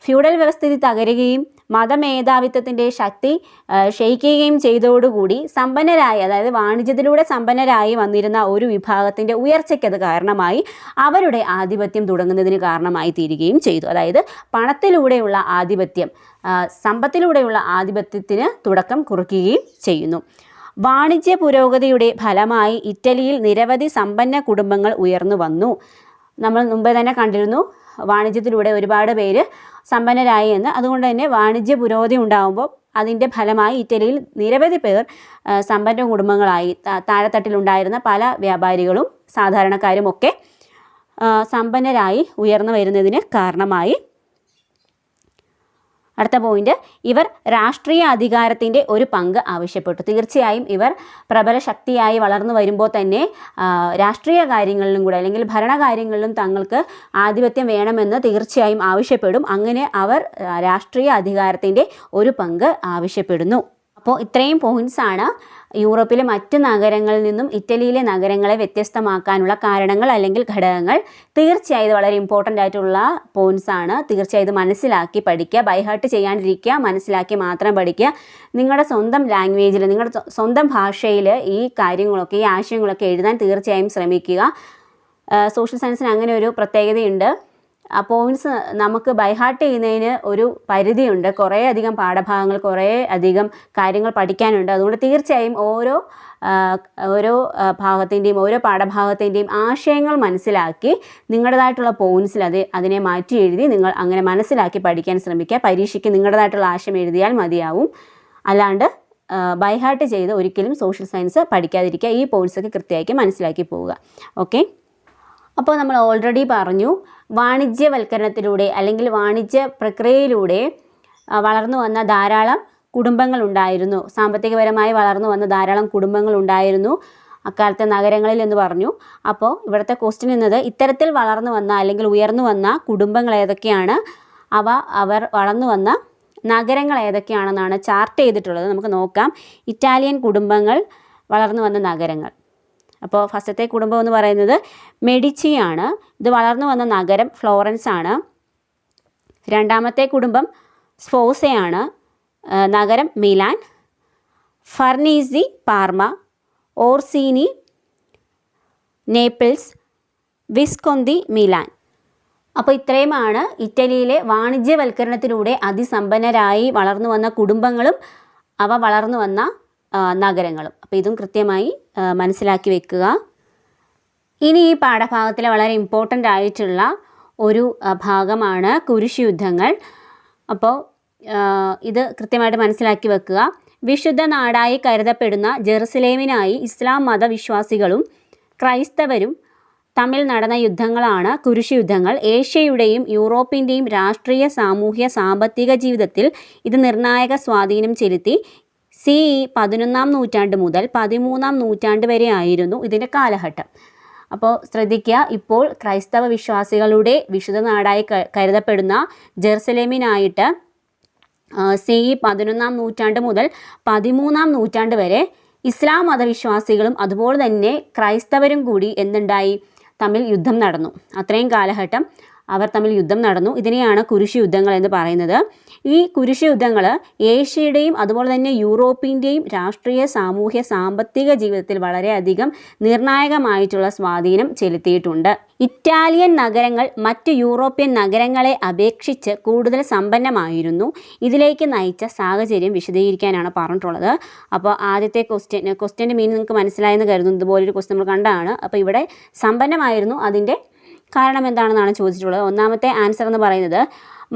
ഫ്യൂഡൽ വ്യവസ്ഥിതി തകരുകയും മതമേധാവിത്വത്തിൻ്റെ ശക്തി ക്ഷയിക്കുകയും ചെയ്തതോടുകൂടി സമ്പന്നരായി, അതായത് വാണിജ്യത്തിലൂടെ സമ്പന്നരായി വന്നിരുന്ന ഒരു വിഭാഗത്തിൻ്റെ ഉയർച്ചയ്ക്കത് കാരണമായി. അവരുടെ ആധിപത്യം തുടങ്ങുന്നതിന് കാരണമായി തീരുകയും ചെയ്തു. അതായത് പണത്തിലൂടെയുള്ള ആധിപത്യം, സമ്പത്തിലൂടെയുള്ള ആധിപത്യത്തിന് തുടക്കം കുറിക്കുകയും ചെയ്യുന്നു. വാണിജ്യ പുരോഗതിയുടെ ഫലമായി ഇറ്റലിയിൽ നിരവധി സമ്പന്ന കുടുംബങ്ങൾ ഉയർന്നു വന്നു. നമ്മൾ മുമ്പേ തന്നെ കണ്ടിരുന്നു, വാണിജ്യത്തിലൂടെ ഒരുപാട് പേര് സമ്പന്നരായി എന്ന്. അതുകൊണ്ട് തന്നെ വാണിജ്യ പുരോഗതി ഉണ്ടാകുമ്പോൾ അതിൻ്റെ ഫലമായി ഇറ്റലിയിൽ നിരവധി പേർ സമ്പന്ന കുടുംബങ്ങളായി. താഴെത്തട്ടിലുണ്ടായിരുന്ന പല വ്യാപാരികളും സാധാരണക്കാരും ഒക്കെ സമ്പന്നരായി ഉയർന്നു വരുന്നതിന് കാരണമായി. അടുത്ത പോയിന്റ്, ഇവർ രാഷ്ട്രീയ അധികാരത്തിൻ്റെ ഒരു പങ്ക് ആവശ്യപ്പെട്ടു. തീർച്ചയായും ഇവർ പ്രബല ശക്തിയായി വളർന്നു വരുമ്പോൾ തന്നെ രാഷ്ട്രീയ കാര്യങ്ങളിലും കൂടെ അല്ലെങ്കിൽ ഭരണകാര്യങ്ങളിലും തങ്ങൾക്ക് ആധിപത്യം വേണമെന്ന് തീർച്ചയായും ആവശ്യപ്പെടും. അങ്ങനെ അവർ രാഷ്ട്രീയ അധികാരത്തിൻ്റെ ഒരു പങ്ക് ആവശ്യപ്പെടുന്നു. അപ്പോൾ ഇത്രയും പോയിൻറ്റ്സാണ് യൂറോപ്പിലെ മറ്റ് നഗരങ്ങളിൽ നിന്നും ഇറ്റലിയിലെ നഗരങ്ങളെ വ്യത്യസ്തമാക്കാനുള്ള കാരണങ്ങൾ അല്ലെങ്കിൽ ഘടകങ്ങൾ. തീർച്ചയായും ഇത് വളരെ ഇമ്പോർട്ടൻ്റ് ആയിട്ടുള്ള പോയിൻറ്റ്സാണ്. തീർച്ചയായും ഇത് മനസ്സിലാക്കി പഠിക്കുക, ബൈഹാർട്ട് ചെയ്യാണ്ടിരിക്കുക, മനസ്സിലാക്കി മാത്രം പഠിക്കുക. നിങ്ങളുടെ സ്വന്തം ലാംഗ്വേജിൽ, നിങ്ങളുടെ സ്വന്തം ഭാഷയിൽ ഈ കാര്യങ്ങളൊക്കെ, ഈ ആശയങ്ങളൊക്കെ എഴുതാൻ തീർച്ചയായും ശ്രമിക്കുക. സോഷ്യൽ സയൻസിന് അങ്ങനെ ഒരു പ്രത്യേകതയുണ്ട്. ആ പോയിൻറ്റ്സ് നമുക്ക് ബൈഹാർട്ട് ചെയ്യുന്നതിന് ഒരു പരിധിയുണ്ട്. കുറേ അധികം പാഠഭാഗങ്ങൾ, കുറേ അധികം കാര്യങ്ങൾ പഠിക്കാനുണ്ട്. അതുകൊണ്ട് തീർച്ചയായും ഓരോ ഭാഗത്തിൻ്റെയും ഓരോ പാഠഭാഗത്തിൻ്റെയും ആശയങ്ങൾ മനസ്സിലാക്കി നിങ്ങളുടേതായിട്ടുള്ള പോയിൻറ്റ്സിൽ അതിനെ മാറ്റി എഴുതി നിങ്ങൾ അങ്ങനെ മനസ്സിലാക്കി പഠിക്കാൻ ശ്രമിക്കുക. പരീക്ഷയ്ക്ക് നിങ്ങളുടേതായിട്ടുള്ള ആശയം എഴുതിയാൽ മതിയാവും. അല്ലാണ്ട് ബൈഹാർട്ട് ചെയ്ത് ഒരിക്കലും സോഷ്യൽ സയൻസ് പഠിക്കാതിരിക്കുക. ഈ പോയിൻറ്റ്സൊക്കെ കൃത്യമാക്കി മനസ്സിലാക്കി പോവുക. ഓക്കെ, അപ്പോൾ നമ്മൾ ഓൾറെഡി പറഞ്ഞു, വാണിജ്യവൽക്കരണത്തിലൂടെ അല്ലെങ്കിൽ വാണിജ്യ പ്രക്രിയയിലൂടെ വളർന്നു വന്ന ധാരാളം കുടുംബങ്ങളുണ്ടായിരുന്നു, സാമ്പത്തികപരമായി വളർന്നു വന്ന ധാരാളം കുടുംബങ്ങളുണ്ടായിരുന്നു അക്കാലത്തെ നഗരങ്ങളിൽ എന്ന് പറഞ്ഞു. അപ്പോൾ ഇവിടുത്തെ ക്വസ്റ്റ്യൻ എന്നത് ഇത്തരത്തിൽ വളർന്നു വന്ന അല്ലെങ്കിൽ ഉയർന്നു വന്ന കുടുംബങ്ങൾ ഏതൊക്കെയാണ്, അവർ വളർന്നു വന്ന നഗരങ്ങൾ ഏതൊക്കെയാണെന്നാണ് ചാർട്ട് ചെയ്തിട്ടുള്ളത്. നമുക്ക് നോക്കാം. ഇറ്റാലിയൻ കുടുംബങ്ങൾ വളർന്നു വന്ന നഗരങ്ങൾ. അപ്പോൾ ഫസ്റ്റത്തെ കുടുംബം എന്ന് പറയുന്നത് മെഡിച്ചിയാണ്. ഇത് വളർന്നു വന്ന നഗരം ഫ്ലോറൻസ് ആണ്. രണ്ടാമത്തെ കുടുംബം സ്ഫോസയാണ്, നഗരം Milan. Farnese Parma, Orsini Naples, Visconti Milan. അപ്പോൾ ഇത്രയുമാണ് ഇറ്റലിയിലെ വാണിജ്യവൽക്കരണത്തിലൂടെ അതിസമ്പന്നരായി വളർന്നു വന്ന കുടുംബങ്ങളും അവ വളർന്നു വന്ന നഗരങ്ങളും. അപ്പോൾ ഇതും കൃത്യമായി മനസ്സിലാക്കി വെക്കുക. ഇനി ഈ പാഠഭാഗത്തിലെ വളരെ ഇമ്പോർട്ടൻ്റ് ആയിട്ടുള്ള ഒരു ഭാഗമാണ് കുരിശ് യുദ്ധങ്ങൾ. അപ്പോൾ ഇത് കൃത്യമായിട്ട് മനസ്സിലാക്കി വെക്കുക. വിശുദ്ധ നാടായി കരുതപ്പെടുന്ന ജെറുസലേമിനായി ഇസ്ലാം മതവിശ്വാസികളും ക്രൈസ്തവരും തമ്മിൽ നടന്ന യുദ്ധങ്ങളാണ് കുരിശ് യുദ്ധങ്ങൾ. ഏഷ്യയുടെയും യൂറോപ്പിൻ്റെയും രാഷ്ട്രീയ, സാമൂഹ്യ, സാമ്പത്തിക ജീവിതത്തിൽ ഇത് നിർണായക സ്വാധീനം ചെലുത്തി. CE 11-ാം നൂറ്റാണ്ട് മുതൽ 13-ാം നൂറ്റാണ്ട് വരെ ആയിരുന്നു ഇതിൻ്റെ കാലഘട്ടം. അപ്പോൾ ശ്രദ്ധിക്കുക, ഇപ്പോൾ ക്രൈസ്തവ വിശ്വാസികളുടെ വിശുദ്ധ നാടായി കരുതപ്പെടുന്ന ജെറുസലേമിനായിട്ട് CE 11-ാം നൂറ്റാണ്ട് മുതൽ 13-ാം നൂറ്റാണ്ട് വരെ ഇസ്ലാം മതവിശ്വാസികളും അതുപോലെ തന്നെ ക്രൈസ്തവരും കൂടി തമ്മിൽ യുദ്ധം നടന്നു. അത്രയും കാലഘട്ടം അവർ തമ്മിൽ യുദ്ധം നടന്നു. ഇതിനെയാണ് കുരിശ് യുദ്ധങ്ങൾ എന്ന് പറയുന്നത്. ഈ കുരിശ് യുദ്ധങ്ങൾ ഏഷ്യയുടെയും അതുപോലെ തന്നെ യൂറോപ്പിൻ്റെയും രാഷ്ട്രീയ, സാമൂഹ്യ, സാമ്പത്തിക ജീവിതത്തിൽ വളരെയധികം നിർണായകമായിട്ടുള്ള സ്വാധീനം ചെലുത്തിയിട്ടുണ്ട്. ഇറ്റാലിയൻ നഗരങ്ങൾ മറ്റ് യൂറോപ്യൻ നഗരങ്ങളെ അപേക്ഷിച്ച് കൂടുതൽ സമ്പന്നമായിരുന്നു. ഇതിലേക്ക് നയിച്ച സാഹചര്യം വിശദീകരിക്കാനാണ് പറഞ്ഞിട്ടുള്ളത്. അപ്പോൾ ആദ്യത്തെ ക്വസ്റ്റ്യൻ്റെ മീനിങ് നിങ്ങൾക്ക് മനസ്സിലായെന്ന് കരുതുന്നു. ഇതുപോലൊരു ക്വസ്റ്റ്യൻ നമ്മൾ കണ്ടതാണ്. അപ്പോൾ ഇവിടെ സമ്പന്നമായിരുന്നു, അതിൻ്റെ കാരണം എന്താണെന്നാണ് ചോദിച്ചിട്ടുള്ളത്. ഒന്നാമത്തെ ആൻസർ എന്ന് പറയുന്നത്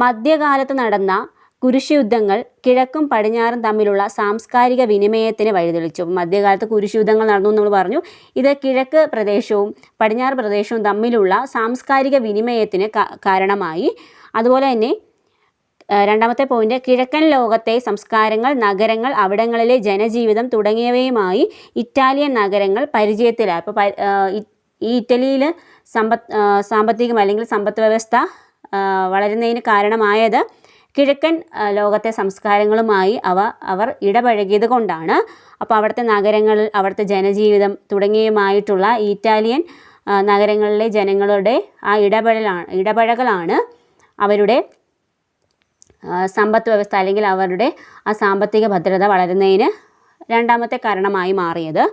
മധ്യകാലത്ത് നടന്ന കുരിശ് യുദ്ധങ്ങൾ കിഴക്കും പടിഞ്ഞാറും തമ്മിലുള്ള സാംസ്കാരിക വിനിമയത്തിന് വഴിതെളിച്ചു. മധ്യകാലത്ത് കുരിശ് യുദ്ധങ്ങൾ നടന്നു എന്ന് നമ്മൾ പറഞ്ഞു. ഇത് കിഴക്ക് പ്രദേശവും പടിഞ്ഞാറ് പ്രദേശവും തമ്മിലുള്ള സാംസ്കാരിക വിനിമയത്തിന് കാരണമായി. അതുപോലെ തന്നെ രണ്ടാമത്തെ പോയിന്റ്, കിഴക്കൻ ലോകത്തെ സംസ്കാരങ്ങൾ, നഗരങ്ങൾ, അവിടങ്ങളിലെ ജനജീവിതം തുടങ്ങിയവയുമായി ഇറ്റാലിയൻ നഗരങ്ങൾ പരിചയത്തിലായി. അപ്പോൾ ഈ ഇറ്റലിയിൽ സാമ്പത്തികം അല്ലെങ്കിൽ സമ്പദ് വ്യവസ്ഥ വളരുന്നതിന് കാരണമായത് കിഴക്കൻ ലോകത്തെ സംസ്കാരങ്ങളുമായി അവർ ഇടപഴകിയത് കൊണ്ടാണ്. അപ്പോൾ അവിടുത്തെ നഗരങ്ങൾ, അവിടുത്തെ ജനജീവിതം തുടങ്ങിയവയുമായിട്ടുള്ള ഇറ്റാലിയൻ നഗരങ്ങളിലെ ജനങ്ങളുടെ ആ ഇടപഴകലാണ് അവരുടെ സമ്പദ് വ്യവസ്ഥ അല്ലെങ്കിൽ അവരുടെ ആ സാമ്പത്തിക ഭദ്രത വളരുന്നതിന് രണ്ടാമത്തെ കാരണമായി മാറിയത്.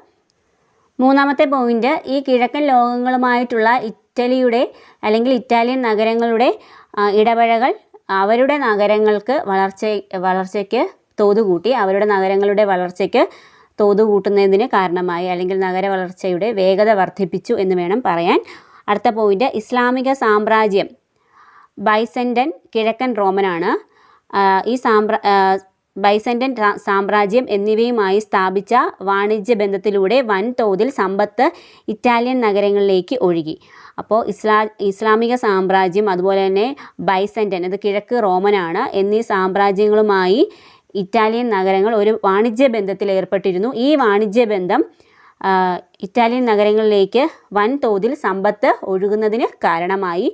മൂന്നാമത്തെ പോയിന്റ്, ഈ കിഴക്കൻ ലോകങ്ങളുമായിട്ടുള്ള ഇറ്റലിയുടെ അല്ലെങ്കിൽ ഇറ്റാലിയൻ നഗരങ്ങളുടെ ഇടപഴകൽ അവരുടെ നഗരങ്ങൾക്ക് വളർച്ചയ്ക്ക് തോതുകൂട്ടി, അവരുടെ നഗരങ്ങളുടെ വളർച്ചയ്ക്ക് തോതുകൂട്ടുന്നതിന് കാരണമായി, അല്ലെങ്കിൽ നഗര വളർച്ചയുടെ വേഗത വർദ്ധിപ്പിച്ചു എന്ന് വേണം പറയാൻ. അടുത്ത പോയിന്റ്, ഇസ്ലാമിക സാമ്രാജ്യം ബൈസന്റൻ കിഴക്കൻ റോമനാണ്. ഈ ബൈസന്റൻ സാമ്രാജ്യം എന്നിവയുമായി സ്ഥാപിച്ച വാണിജ്യ ബന്ധത്തിലൂടെ വൻതോതിൽ സമ്പത്ത് ഇറ്റാലിയൻ നഗരങ്ങളിലേക്ക് ഒഴുകി. അപ്പോൾ ഇസ്ലാമിക സാമ്രാജ്യം അതുപോലെ തന്നെ ബൈസന്റൻ, ഇത് കിഴക്ക് റോമനാണ്, എന്നീ സാമ്രാജ്യങ്ങളുമായി ഇറ്റാലിയൻ നഗരങ്ങൾ ഒരു വാണിജ്യ ബന്ധത്തിൽ ഏർപ്പെട്ടിരുന്നു. ഈ വാണിജ്യ ബന്ധം ഇറ്റാലിയൻ നഗരങ്ങളിലേക്ക് വൻതോതിൽ സമ്പത്ത് ഒഴുകുന്നതിന് കാരണമായി.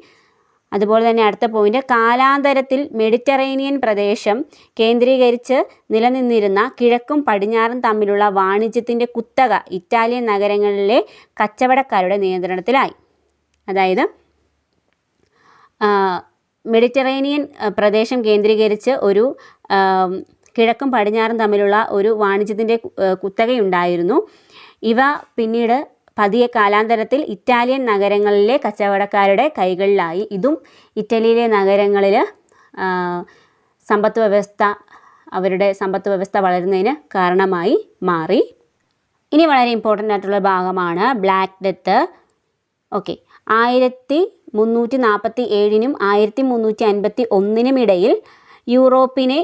അതുപോലെ തന്നെ അടുത്ത പോയിന്റ്, കാലാന്തരത്തിൽ മെഡിറ്ററേനിയൻ പ്രദേശം കേന്ദ്രീകരിച്ച് നിലനിന്നിരുന്ന കിഴക്കും പടിഞ്ഞാറും തമ്മിലുള്ള വാണിജ്യത്തിൻ്റെ കുത്തക ഇറ്റാലിയൻ നഗരങ്ങളിലെ കച്ചവടക്കാരുടെ നിയന്ത്രണത്തിലായി. അതായത് മെഡിറ്ററേനിയൻ പ്രദേശം കേന്ദ്രീകരിച്ച് ഒരു കിഴക്കും പടിഞ്ഞാറും തമ്മിലുള്ള ഒരു വാണിജ്യത്തിൻ്റെ കുത്തകയുണ്ടായിരുന്നു. ഇവ പിന്നീട് പതിയെ കാലാന്തരത്തിൽ ഇറ്റാലിയൻ നഗരങ്ങളിലെ കച്ചവടക്കാരുടെ കൈകളിലായി. ഇതും ഇറ്റലിയിലെ നഗരങ്ങളിൽ അവരുടെ സമ്പത്ത് വ്യവസ്ഥ വളരുന്നതിന് കാരണമായി മാറി. ഇനി വളരെ ഇമ്പോർട്ടൻ്റ് ആയിട്ടുള്ള ഭാഗമാണ് ബ്ലാക്ക് ഡെത്ത്. ഓക്കെ, 1347 1351 ഇടയിൽ യൂറോപ്പിനെ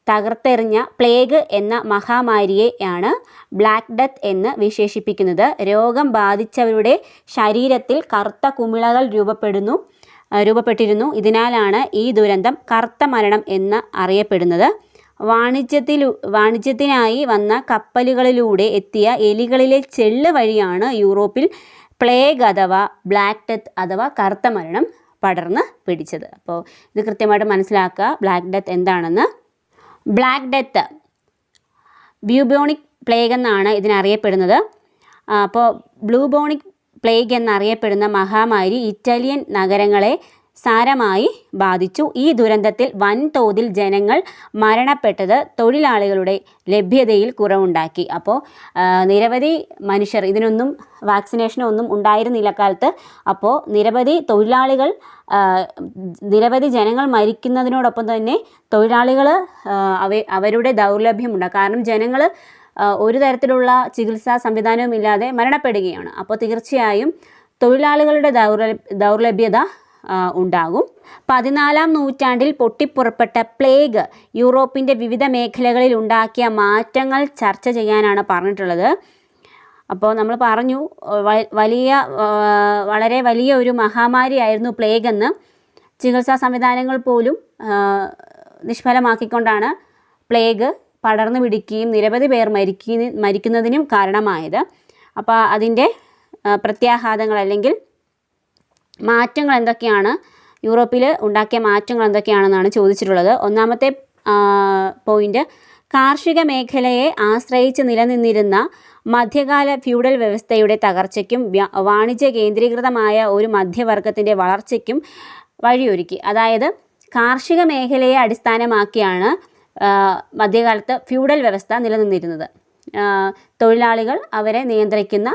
തകർത്തെറിഞ്ഞ പ്ലേഗ് എന്ന മഹാമാരിയെയാണ് ബ്ലാക്ക് ഡെത്ത് എന്ന് വിശേഷിപ്പിക്കുന്നത്. രോഗം ബാധിച്ചവരുടെ ശരീരത്തിൽ കറുത്ത കുമിളകൾ രൂപപ്പെട്ടിരുന്നു. ഇതിനാലാണ് ഈ ദുരന്തം കറുത്ത മരണം എന്ന് അറിയപ്പെടുന്നത്. വാണിജ്യത്തിനായി വന്ന കപ്പലുകളിലൂടെ എത്തിയ എലികളിലെ ചെള്ള് വഴിയാണ് യൂറോപ്പിൽ പ്ലേഗ് അഥവാ ബ്ലാക്ക് ഡെത്ത് അഥവാ കറുത്ത മരണം പടർന്ന് പിടിച്ചത്. അപ്പോൾ ഇത് കൃത്യമായിട്ട് മനസ്സിലാക്കുക ബ്ലാക്ക് ഡെത്ത് എന്താണെന്ന്. ബ്ലാക്ക് ഡെത്ത് ബ്യൂബോണിക് പ്ലേഗ് എന്നാണ് ഇതിനറിയപ്പെടുന്നത്. അപ്പോൾ ബ്ലൂബോണിക് പ്ലേഗ് എന്നറിയപ്പെടുന്ന മഹാമാരി ഇറ്റാലിയൻ നഗരങ്ങളെ സാരമായി ബാധിച്ചു. ഈ ദുരന്തത്തിൽ വൻതോതിൽ ജനങ്ങൾ മരണപ്പെട്ടത് തൊഴിലാളികളുടെ ലഭ്യതയിൽ കുറവുണ്ടാക്കി. അപ്പോൾ നിരവധി മനുഷ്യർ, ഇതിനൊന്നും വാക്സിനേഷനൊന്നും ഉണ്ടായിരുന്നില്ല കാലത്ത്. അപ്പോൾ നിരവധി ജനങ്ങൾ മരിക്കുന്നതിനോടൊപ്പം തന്നെ തൊഴിലാളികൾ അവരുടെ ദൗർലഭ്യമുണ്ട്. കാരണം ജനങ്ങൾ ഒരു തരത്തിലുള്ള ചികിത്സാ സംവിധാനവും ഇല്ലാതെ മരണപ്പെടുകയാണ്. അപ്പോൾ തീർച്ചയായും തൊഴിലാളികളുടെ ദൗർലഭ്യത ഉണ്ടാകും. 14-ാം നൂറ്റാണ്ടിൽ പൊട്ടിപ്പുറപ്പെട്ട പ്ലേഗ് യൂറോപ്പിൻ്റെ വിവിധ മേഖലകളിൽ ഉണ്ടാക്കിയ മാറ്റങ്ങൾ ചർച്ച ചെയ്യാനാണ് പറഞ്ഞിട്ടുള്ളത്. അപ്പോൾ നമ്മൾ പറഞ്ഞു വളരെ വലിയ ഒരു മഹാമാരിയായിരുന്നു പ്ലേഗ് എന്ന്. ചികിത്സാ സംവിധാനങ്ങൾ പോലും നിഷ്ഫലമാക്കിക്കൊണ്ടാണ് പ്ലേഗ് പടർന്നു പിടിക്കുകയും നിരവധി പേർ മരിക്കുന്നതിനും കാരണമായത്. അപ്പോൾ അതിൻ്റെ പ്രത്യാഘാതങ്ങൾ അല്ലെങ്കിൽ മാറ്റങ്ങൾ എന്തൊക്കെയാണ്, യൂറോപ്പിൽ ഉണ്ടാക്കിയ മാറ്റങ്ങൾ എന്തൊക്കെയാണെന്നാണ് ചോദിച്ചിട്ടുള്ളത്. ഒന്നാമത്തെ പോയിന്റ്, കാർഷിക മേഖലയെ ആശ്രയിച്ച് നിലനിന്നിരുന്ന മധ്യകാല ഫ്യൂഡൽ വ്യവസ്ഥയുടെ തകർച്ചയ്ക്കും വാണിജ്യ കേന്ദ്രീകൃതമായ ഒരു മധ്യവർഗത്തിൻ്റെ വളർച്ചയ്ക്കും വഴിയൊരുക്കി. അതായത് കാർഷിക മേഖലയെ അടിസ്ഥാനമാക്കിയാണ് മധ്യകാലത്ത് ഫ്യൂഡൽ വ്യവസ്ഥ നിലനിന്നിരുന്നത്. തൊഴിലാളികൾ അവരെ നിയന്ത്രിക്കുന്ന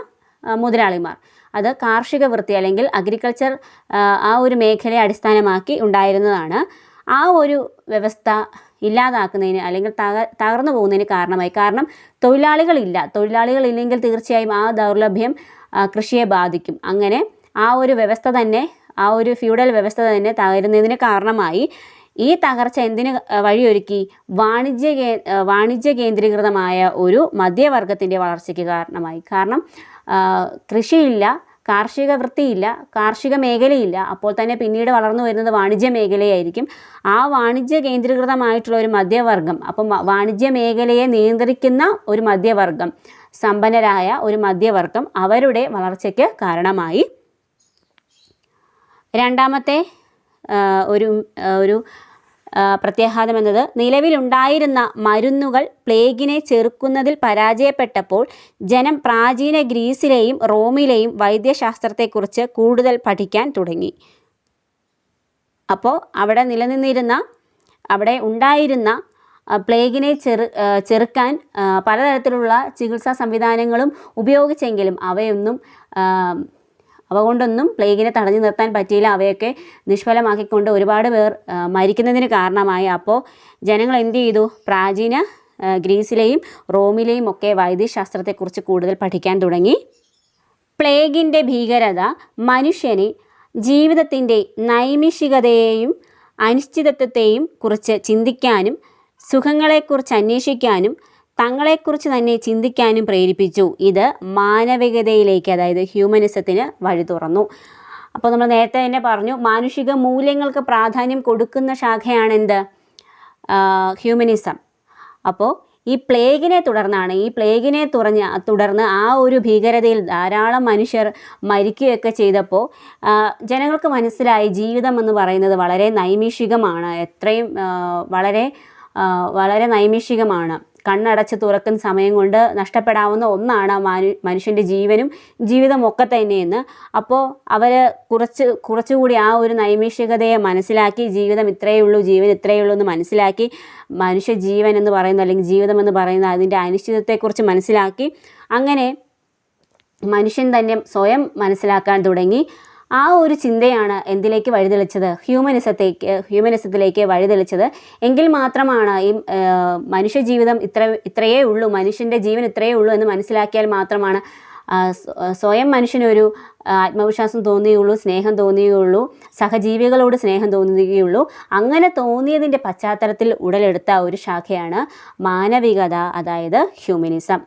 മുതലാളിമാർ, അത് കാർഷിക വൃത്തി അല്ലെങ്കിൽ അഗ്രികൾച്ചർ ആ ഒരു മേഖലയെ അടിസ്ഥാനമാക്കി ഉണ്ടായിരുന്നതാണ്. ആ ഒരു വ്യവസ്ഥ ഇല്ലാതാക്കുന്നതിന് അല്ലെങ്കിൽ തകർന്നു പോകുന്നതിന് കാരണമായി. കാരണം തൊഴിലാളികളില്ലെങ്കിൽ തീർച്ചയായും ആ ദൗർലഭ്യം കൃഷിയെ ബാധിക്കും. അങ്ങനെ ആ ഒരു ഫ്യൂഡൽ വ്യവസ്ഥ തന്നെ തകരുന്നതിന് കാരണമായി. ഈ തകർച്ച എന്തിന് വഴിയൊരുക്കി? വാണിജ്യ കേന്ദ്രീകൃതമായ ഒരു മധ്യവർഗത്തിൻ്റെ വളർച്ചയ്ക്ക് കാരണമായി. കാരണം കൃഷിയില്ല, കാർഷിക വൃത്തിയില്ല, കാർഷിക മേഖലയില്ല. അപ്പോൾ തന്നെ പിന്നീട് വളർന്നു വരുന്നത് വാണിജ്യ മേഖലയായിരിക്കും. ആ വാണിജ്യ കേന്ദ്രീകൃതമായിട്ടുള്ള ഒരു മധ്യവർഗം, അപ്പം വാണിജ്യ മേഖലയെ നിയന്ത്രിക്കുന്ന ഒരു മധ്യവർഗം, സമ്പന്നരായ ഒരു മധ്യവർഗം, അവരുടെ വളർച്ചയ്ക്ക് കാരണമായി. രണ്ടാമത്തെ ഒരു പ്രത്യാഘാതം എന്നത്, നിലവിലുണ്ടായിരുന്ന മരുന്നുകൾ പ്ലേഗിനെ ചെറുക്കുന്നതിൽ പരാജയപ്പെട്ടപ്പോൾ ജനം പ്രാചീന ഗ്രീസിലെയും റോമിലെയും വൈദ്യശാസ്ത്രത്തെക്കുറിച്ച് കൂടുതൽ പഠിക്കാൻ തുടങ്ങി. അപ്പോൾ അവിടെ ഉണ്ടായിരുന്ന പ്ലേഗിനെ ചെറുക്കാൻ പലതരത്തിലുള്ള ചികിത്സാ സംവിധാനങ്ങളും ഉപയോഗിച്ചെങ്കിലും അവ കൊണ്ടൊന്നും പ്ലേഗിനെ തടഞ്ഞു നിർത്താൻ പറ്റിയില്ല. അവയൊക്കെ നിഷ്ഫലമാക്കിക്കൊണ്ട് ഒരുപാട് പേർ മരിക്കുന്നതിന് കാരണമായി. അപ്പോൾ ജനങ്ങൾ എന്ത് ചെയ്തു? പ്രാചീന ഗ്രീസിലെയും റോമിലെയും ഒക്കെ വൈദ്യശാസ്ത്രത്തെക്കുറിച്ച് കൂടുതൽ പഠിക്കാൻ തുടങ്ങി. പ്ലേഗിൻ്റെ ഭീകരത മനുഷ്യനെ ജീവിതത്തിൻ്റെ നൈമിഷികതയെയും അനിശ്ചിതത്വത്തെയും കുറിച്ച് ചിന്തിക്കാനും സുഖങ്ങളെക്കുറിച്ച് അന്വേഷിക്കാനും തങ്ങളെക്കുറിച്ച് തന്നെ ചിന്തിക്കാനും പ്രേരിപ്പിച്ചു. ഇത് മാനവികതയിലേക്ക്, അതായത് ഹ്യൂമനിസത്തിന് വഴി തുറന്നു. അപ്പോൾ നമ്മൾ നേരത്തെ തന്നെ പറഞ്ഞു, മാനുഷിക മൂല്യങ്ങൾക്ക് പ്രാധാന്യം കൊടുക്കുന്ന ശാഖയാണെന്ത്? ഹ്യൂമനിസം. അപ്പോൾ ഈ പ്ലേഗിനെ തുടർന്ന് ആ ഒരു ഭീകരതയിൽ ധാരാളം മനുഷ്യർ മരിക്കുകയൊക്കെ ചെയ്തപ്പോൾ ജനങ്ങൾക്ക് മനസ്സിലായി ജീവിതം എന്ന് പറയുന്നത് വളരെ നൈമിഷികമാണ്, വളരെ നൈമിഷികമാണ്. കണ്ണടച്ച് തുറക്കുന്ന സമയം കൊണ്ട് നഷ്ടപ്പെടാവുന്ന ഒന്നാണ് മനുഷ്യൻ്റെ ജീവനും ജീവിതമൊക്കെ തന്നെയെന്ന്. അപ്പോൾ അവർ കുറച്ചുകൂടി ആ ഒരു നൈമിഷികതയെ മനസ്സിലാക്കി, ജീവിതം ഇത്രയേ ഉള്ളൂ, ജീവൻ ഇത്രയേ ഉള്ളൂ എന്ന് മനസ്സിലാക്കി, മനുഷ്യ ജീവൻ എന്ന് പറയുന്ന അല്ലെങ്കിൽ ജീവിതം എന്ന് പറയുന്ന അതിൻ്റെ അനിശ്ചിതത്വത്തെക്കുറിച്ച് മനസ്സിലാക്കി, അങ്ങനെ മനുഷ്യൻ തന്നെ സ്വയം മനസ്സിലാക്കാൻ തുടങ്ങി. ആ ഒരു ചിന്തയാണ് എന്തിലേക്ക് വഴിതെളിച്ചത്? ഹ്യൂമനിസത്തിലേക്ക് വഴിതെളിച്ചത്. എങ്കിൽ മാത്രമാണ് ഈ മനുഷ്യജീവിതം ഇത്രയേ ഉള്ളൂ, മനുഷ്യൻ്റെ ജീവൻ ഇത്രയേ ഉള്ളൂ എന്ന് മനസ്സിലാക്കിയാൽ മാത്രമാണ് സ്വയം മനുഷ്യനൊരു ആത്മവിശ്വാസം തോന്നുകയുള്ളൂ, സ്നേഹം തോന്നുകയുള്ളൂ, സഹജീവികളോട് സ്നേഹം തോന്നുകയുള്ളൂ. അങ്ങനെ തോന്നിയതിൻ്റെ പശ്ചാത്തലത്തിൽ ഉടലെടുത്ത ഒരു ശാഖയാണ് മാനവികത, അതായത് ഹ്യൂമനിസം.